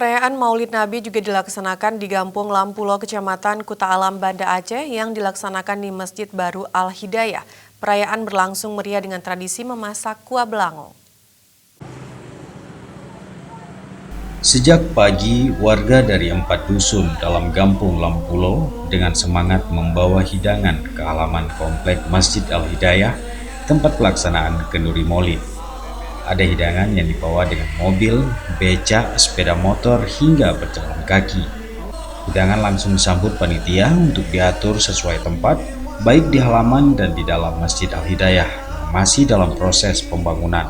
Perayaan Maulid Nabi juga dilaksanakan di Gampung Lampulo, Kecamatan Kuta Alam, Banda Aceh yang dilaksanakan di Masjid Baru Al-Hidayah. Perayaan berlangsung meriah dengan tradisi memasak kuah belangong. Sejak pagi, warga dari 4 dusun dalam Gampung Lampulo dengan semangat membawa hidangan ke halaman komplek Masjid Al-Hidayah, tempat pelaksanaan kenduri Maulid. Ada hidangan yang dibawa dengan mobil, becak, sepeda motor, hingga berjalan kaki. Hidangan langsung disambut panitia untuk diatur sesuai tempat, baik di halaman dan di dalam Masjid Al-Hidayah yang masih dalam proses pembangunan.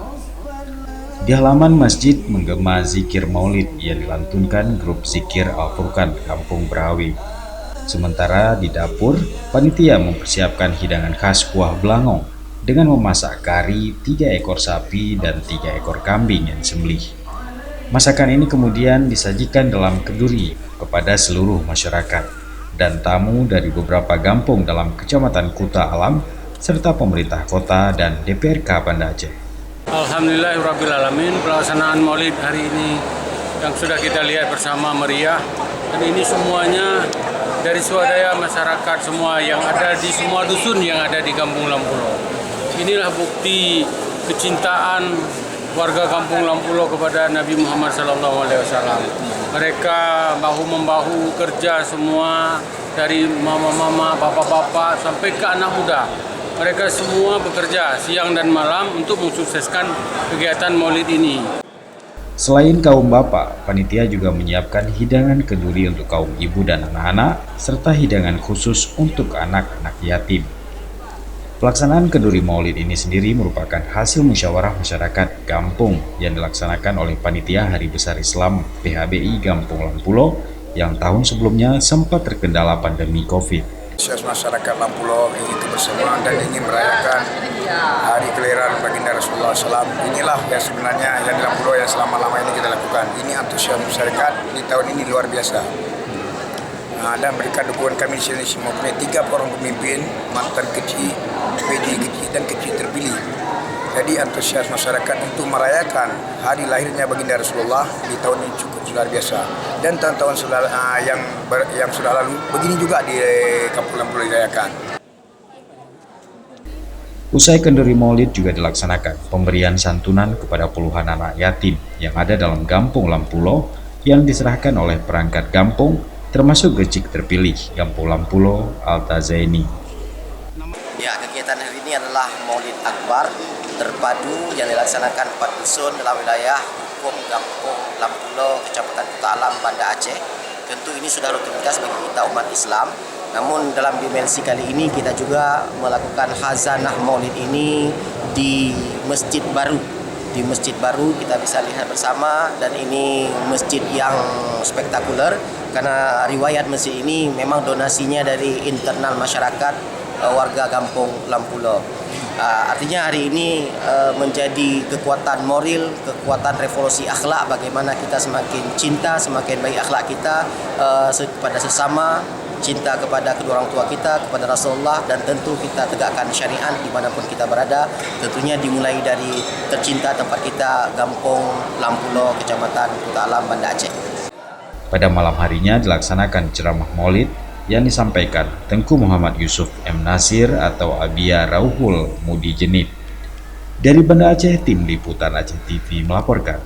Di halaman masjid menggema zikir maulid yang dilantunkan grup zikir Al-Furqan Kampung Berawi. Sementara di dapur, panitia mempersiapkan hidangan khas kuah belangong dengan memasak kari 3 ekor sapi dan 3 ekor kambing yang disembelih. Masakan ini kemudian disajikan dalam kenduri kepada seluruh masyarakat dan tamu dari beberapa kampung dalam Kecamatan Kuta Alam serta pemerintah kota dan DPRK Banda Aceh. Alhamdulillahirrabbilalamin, pelaksanaan Maulid hari ini yang sudah kita lihat bersama meriah, dan ini semuanya dari swadaya masyarakat semua yang ada di semua dusun yang ada di Kampung Lampulo. Inilah bukti kecintaan warga Kampung Lampulo kepada Nabi Muhammad SAW. Mereka bahu-membahu kerja semua, dari mama-mama, bapak-bapak sampai ke anak muda. Mereka semua bekerja siang dan malam untuk mensukseskan kegiatan Maulid ini. Selain kaum bapak, panitia juga menyiapkan hidangan kenduri untuk kaum ibu dan anak-anak, serta hidangan khusus untuk anak-anak yatim. Pelaksanaan kenduri Maulid ini sendiri merupakan hasil musyawarah masyarakat kampung yang dilaksanakan oleh Panitia Hari Besar Islam PHBI Gampung Lampulo yang tahun sebelumnya sempat terkendala pandemi COVID. Masyarakat Lampulo ingin bersama dan ingin merayakan hari kelahiran baginda Rasulullah SAW. Inilah yang sebenarnya yang di Lampulo yang selama-lama ini kita lakukan. Ini antusias masyarakat di tahun ini luar biasa. Dan berkat dukungan kami di sini mempunyai 3 orang pemimpin, mantan kecil, PJ kecil dan kecil terpilih. Jadi antusias masyarakat untuk merayakan hari lahirnya baginda Rasulullah di tahun ini cukup luar biasa. Dan tahun-tahun yang sudah lalu begini juga di Kampung Lampulo dirayakan. Usai kenduri Maulid juga dilaksanakan pemberian santunan kepada puluhan anak yatim yang ada dalam Kampung Lampulo yang diserahkan oleh perangkat kampung, termasuk gecik terpilih Kampung Lampulo Al-Tazaini. Ya, kegiatan hari ini adalah Maulid Akbar terpadu yang dilaksanakan 4 dusun dalam wilayah hukum Kampung Lampulo, Kecamatan Kuta Alam, Banda Aceh. Tentu ini sudah rutinitas bagi kita umat Islam. Namun dalam dimensi kali ini kita juga melakukan khazanah Maulid ini di Masjid Baru. Di Masjid Baru kita bisa lihat bersama, dan ini masjid yang spektakuler karena riwayat masjid ini memang donasinya dari internal masyarakat warga Kampung Lampulo. Artinya hari ini menjadi kekuatan moral, kekuatan revolusi akhlak, bagaimana kita semakin cinta, semakin baik akhlak kita kepada sesama, cinta kepada kedua orang tua kita, kepada Rasulullah, dan tentu kita tegakkan syariat dimanapun kita berada. Tentunya dimulai dari tercinta tempat kita, Kampung Lampulo, Kecamatan Kuta Alam, Banda Aceh. Pada malam harinya dilaksanakan ceramah Maulid yang disampaikan Tengku Muhammad Yusuf M. Nasir atau Abia Rauhul Mudi Jenid. Dari Banda Aceh, tim liputan Aceh TV melaporkan.